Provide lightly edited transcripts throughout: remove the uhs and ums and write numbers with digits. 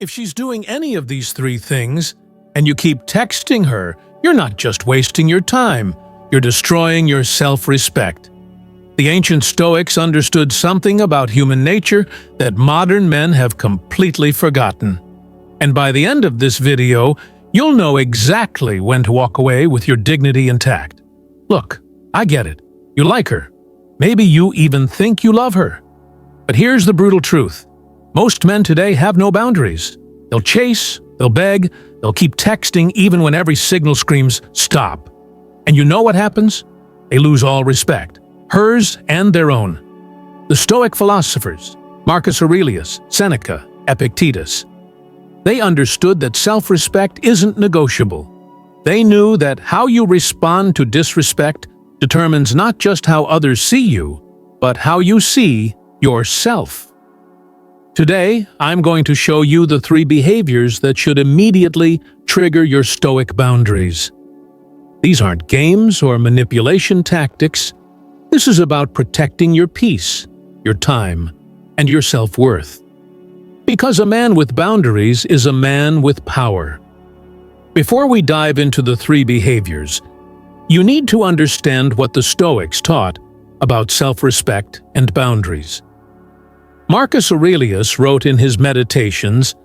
If she's doing any of these three things, and you keep texting her, you're not just wasting your time, you're destroying your self-respect. The ancient Stoics understood something about human nature that modern men have completely forgotten. And by the end of this video, you'll know exactly when to walk away with your dignity intact. Look, I get it. You like her. Maybe you even think you love her. But here's the brutal truth. Most men today have no boundaries. They'll chase, they'll beg, they'll keep texting even when every signal screams, "Stop." And you know what happens? They lose all respect, hers and their own. The Stoic philosophers, Marcus Aurelius, Seneca, Epictetus, they understood that self-respect isn't negotiable. They knew that how you respond to disrespect determines not just how others see you, but how you see yourself. Today, I'm going to show you the three behaviors that should immediately trigger your Stoic boundaries. These aren't games or manipulation tactics. This is about protecting your peace, your time, and your self-worth. Because a man with boundaries is a man with power. Before we dive into the three behaviors, you need to understand what the Stoics taught about self-respect and boundaries. Marcus Aurelius wrote in his Meditations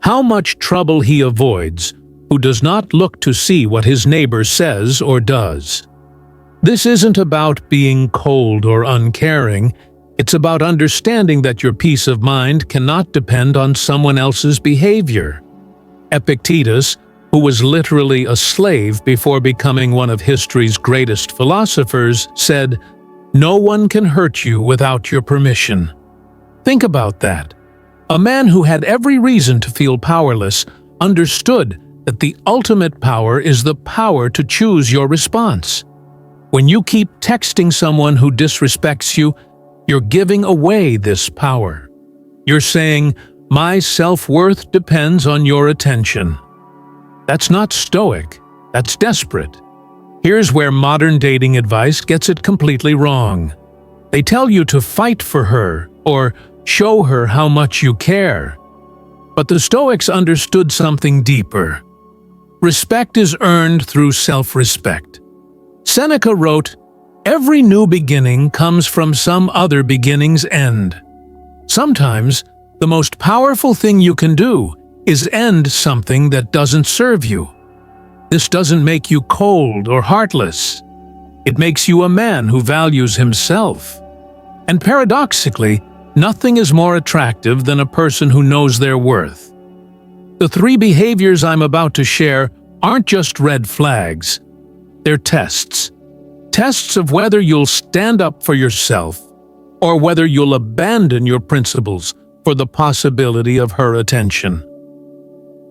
how much trouble he avoids who does not look to see what his neighbor says or does. This isn't about being cold or uncaring, it's about understanding that your peace of mind cannot depend on someone else's behavior. Epictetus, who was literally a slave before becoming one of history's greatest philosophers, said, "No one can hurt you without your permission." Think about that. A man who had every reason to feel powerless understood that the ultimate power is the power to choose your response. When you keep texting someone who disrespects you, you're giving away this power. You're saying, "My self-worth depends on your attention." That's not Stoic, that's desperate. Here's where modern dating advice gets it completely wrong. They tell you to fight for her or show her how much you care. But the Stoics understood something deeper. Respect is earned through self-respect. Seneca wrote, "Every new beginning comes from some other beginning's end." Sometimes, the most powerful thing you can do is end something that doesn't serve you. This doesn't make you cold or heartless. It makes you a man who values himself. And paradoxically, nothing is more attractive than a person who knows their worth. The three behaviors I'm about to share aren't just red flags. They're tests. Tests of whether you'll stand up for yourself or whether you'll abandon your principles for the possibility of her attention.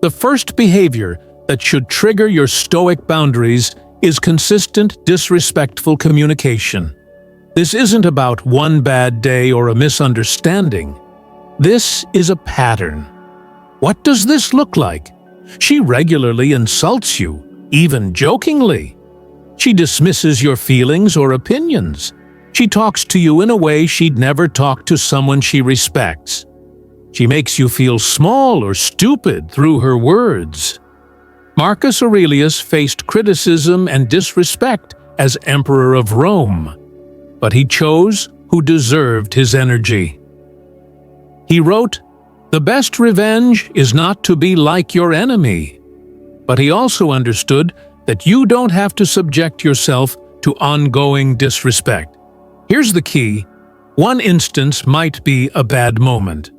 The first behavior that should trigger your Stoic boundaries is consistent, disrespectful communication. This isn't about one bad day or a misunderstanding. This is a pattern. What does this look like? She regularly insults you, even jokingly. She dismisses your feelings or opinions. She talks to you in a way she'd never talk to someone she respects. She makes you feel small or stupid through her words. Marcus Aurelius faced criticism and disrespect as Emperor of Rome, but he chose who deserved his energy. He wrote, "The best revenge is not to be like your enemy." But he also understood that you don't have to subject yourself to ongoing disrespect. Here's the key. One instance might be a bad moment.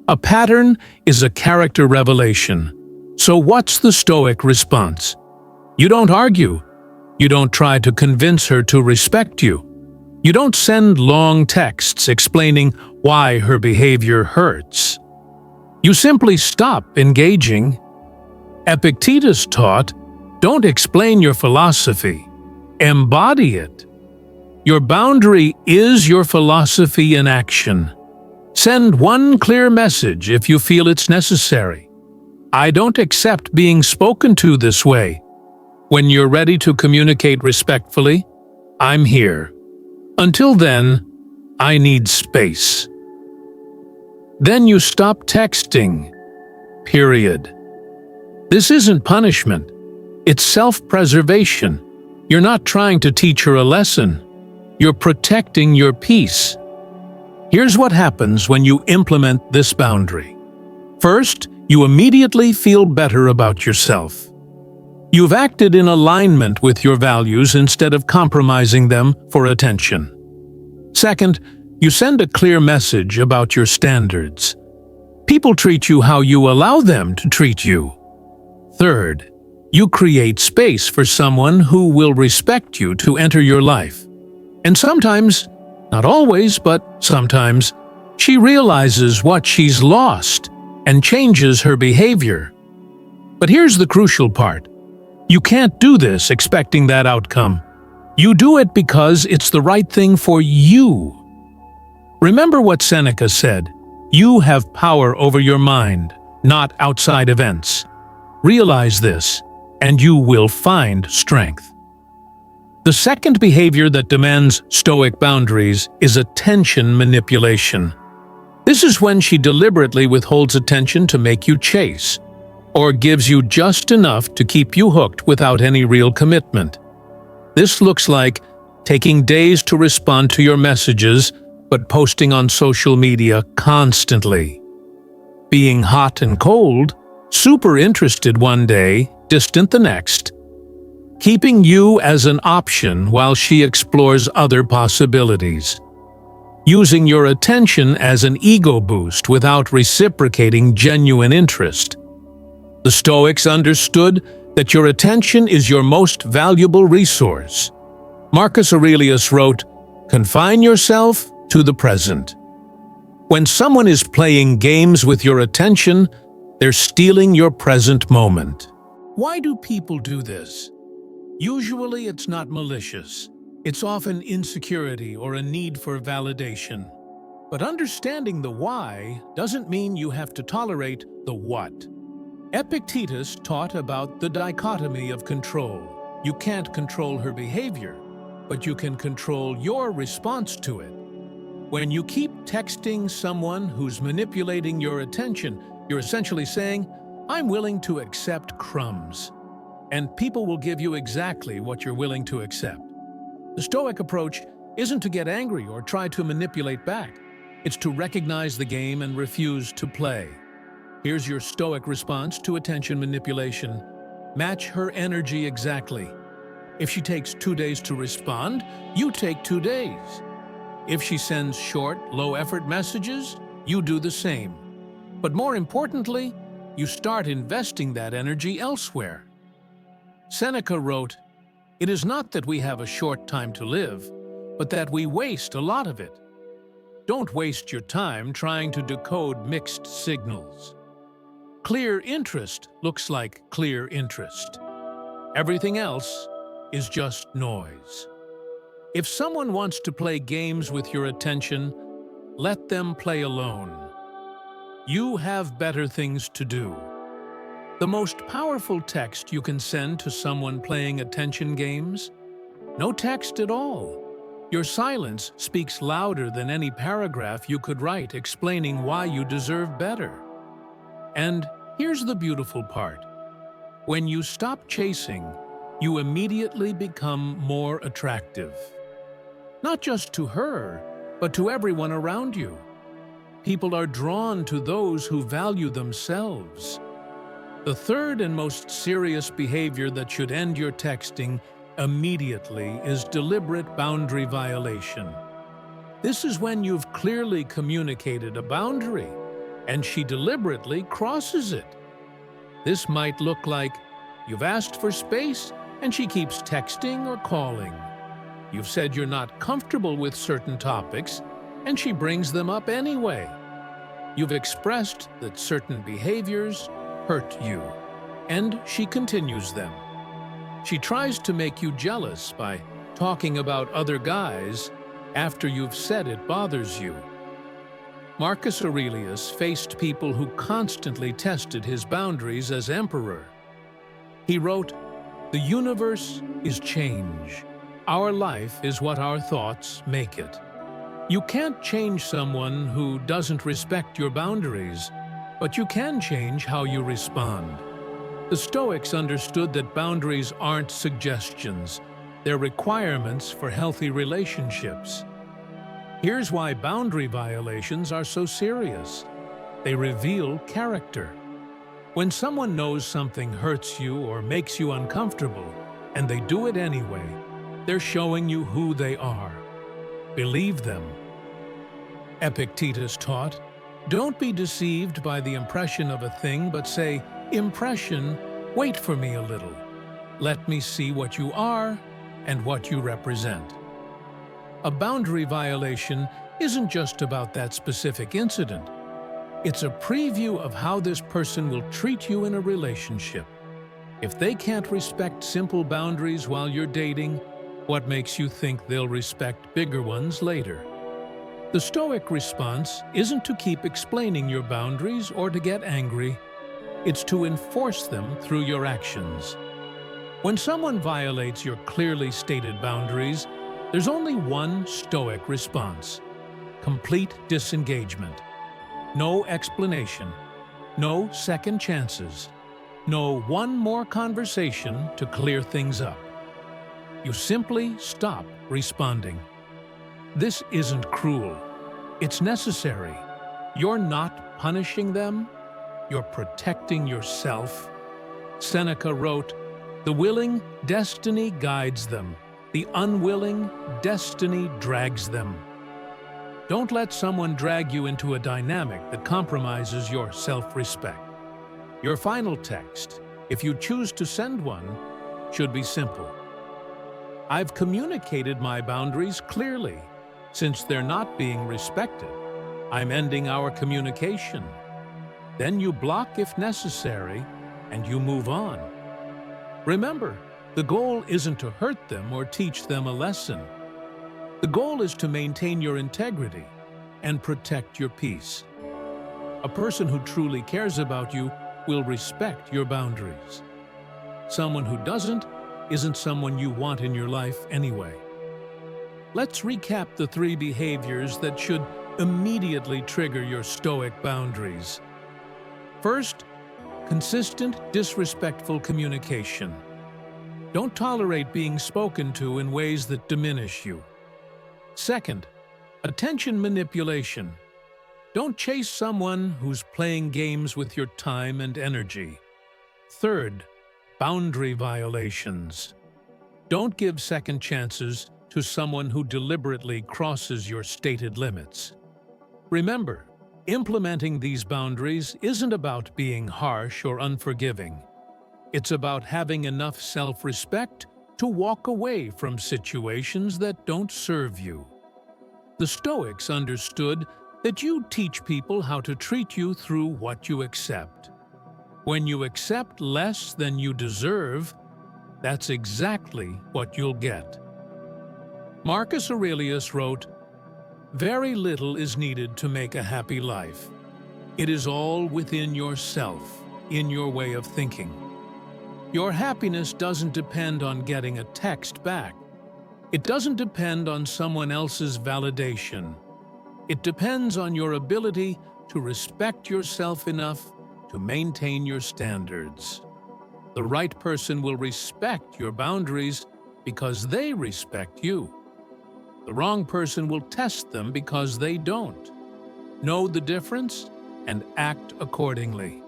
A pattern is a character revelation. So what's the Stoic response? You don't argue. You don't try to convince her to respect you. You don't send long texts explaining why her behavior hurts. You simply stop engaging. Epictetus taught, don't explain your philosophy, embody it. Your boundary is your philosophy in action. Send one clear message if you feel it's necessary. I don't accept being spoken to this way. When you're ready to communicate respectfully, I'm here. Until then, I need space. Then you stop texting. period. This isn't punishment. It's self-preservation. You're not trying to teach her a lesson. You're protecting your peace. Here's what happens when you implement this boundary. First, you immediately feel better about yourself. You've acted in alignment with your values instead of compromising them for attention. Second, you send a clear message about your standards. People treat you how you allow them to treat you. Third, you create space for someone who will respect you to enter your life. And sometimes, not always, but sometimes, she realizes what she's lost and changes her behavior. But here's the crucial part. You can't do this expecting that outcome. You do it because it's the right thing for you. Remember what Seneca said, you have power over your mind, not outside events. Realize this, and you will find strength. The second behavior that demands Stoic boundaries is attention manipulation. This is when she deliberately withholds attention to make you chase, or gives you just enough to keep you hooked without any real commitment. This looks like taking days to respond to your messages, but posting on social media constantly. Being hot and cold, super interested one day, distant the next. Keeping you as an option while she explores other possibilities. Using your attention as an ego boost without reciprocating genuine interest. The Stoics understood that your attention is your most valuable resource. Marcus Aurelius wrote, "Confine yourself to the present." When someone is playing games with your attention, they're stealing your present moment. Why do people do this? Usually it's not malicious. It's often insecurity or a need for validation. But understanding the why doesn't mean you have to tolerate the what. Epictetus taught about the dichotomy of control. You can't control her behavior, but you can control your response to it. When you keep texting someone who's manipulating your attention, you're essentially saying, "I'm willing to accept crumbs." And people will give you exactly what you're willing to accept. The Stoic approach isn't to get angry or try to manipulate back. It's to recognize the game and refuse to play. Here's your Stoic response to attention manipulation. Match her energy exactly. If she takes 2 days to respond, you take 2 days. If she sends short, low-effort messages, you do the same. But more importantly, you start investing that energy elsewhere. Seneca wrote, "It is not that we have a short time to live, but that we waste a lot of it." Don't waste your time trying to decode mixed signals. Clear interest looks like clear interest. Everything else is just noise. If someone wants to play games with your attention, let them play alone. You have better things to do. The most powerful text you can send to someone playing attention games? No text at all. Your silence speaks louder than any paragraph you could write explaining why you deserve better. And here's the beautiful part. When you stop chasing, you immediately become more attractive. Not just to her, but to everyone around you. People are drawn to those who value themselves. The third and most serious behavior that should end your texting immediately is deliberate boundary violation. This is when you've clearly communicated a boundary, and she deliberately crosses it. This might look like you've asked for space, and she keeps texting or calling. You've said you're not comfortable with certain topics, and she brings them up anyway. You've expressed that certain behaviors hurt you, and she continues them. She tries to make you jealous by talking about other guys after you've said it bothers you. Marcus Aurelius faced people who constantly tested his boundaries as emperor. He wrote, "The universe is change. Our life is what our thoughts make it." You can't change someone who doesn't respect your boundaries, But you can change how you respond. The Stoics understood that boundaries aren't suggestions, they're requirements for healthy relationships. Here's why boundary violations are so serious. They reveal character. When someone knows something hurts you or makes you uncomfortable, and they do it anyway, they're showing you who they are. Believe them. Epictetus taught, "Don't be deceived by the impression of a thing, but say, 'Impression, wait for me a little. Let me see what you are and what you represent.'" A boundary violation isn't just about that specific incident. It's a preview of how this person will treat you in a relationship. If they can't respect simple boundaries while you're dating, what makes you think they'll respect bigger ones later? The Stoic response isn't to keep explaining your boundaries or to get angry. It's to enforce them through your actions. When someone violates your clearly stated boundaries, there's only one Stoic response: complete disengagement. No explanation, no second chances, no one more conversation to clear things up. You simply stop responding. This isn't cruel. It's necessary. You're not punishing them, you're protecting yourself. Seneca wrote, "The willing, destiny guides them. The unwilling, destiny drags them." Don't let someone drag you into a dynamic that compromises your self-respect. Your final text, if you choose to send one, should be simple. "I've communicated my boundaries clearly. Since they're not being respected, I'm ending our communication." Then you block if necessary, and you move on. Remember, the goal isn't to hurt them or teach them a lesson. The goal is to maintain your integrity and protect your peace. A person who truly cares about you will respect your boundaries. Someone who doesn't isn't someone you want in your life anyway. Let's recap the 3 behaviors that should immediately trigger your Stoic boundaries. First, consistent, disrespectful communication. Don't tolerate being spoken to in ways that diminish you. Second, attention manipulation. Don't chase someone who's playing games with your time and energy. Third, boundary violations. Don't give second chances to someone who deliberately crosses your stated limits. Remember, implementing these boundaries isn't about being harsh or unforgiving. It's about having enough self-respect to walk away from situations that don't serve you. The Stoics understood that you teach people how to treat you through what you accept. When you accept less than you deserve, that's exactly what you'll get. Marcus Aurelius wrote, "Very little is needed to make a happy life. It is all within yourself, in your way of thinking. Your happiness doesn't depend on getting a text back. It doesn't depend on someone else's validation. It depends on your ability to respect yourself enough to maintain your standards. The right person will respect your boundaries because they respect you. The wrong person will test them because they don't. Know the difference and act accordingly."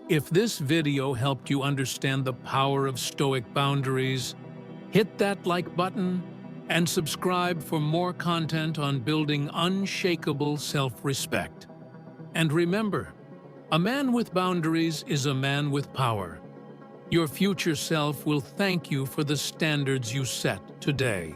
If this video helped you understand the power of Stoic boundaries, hit that like button and subscribe for more content on building unshakable self-respect. And remember, a man with boundaries is a man with power. Your future self will thank you for the standards you set today.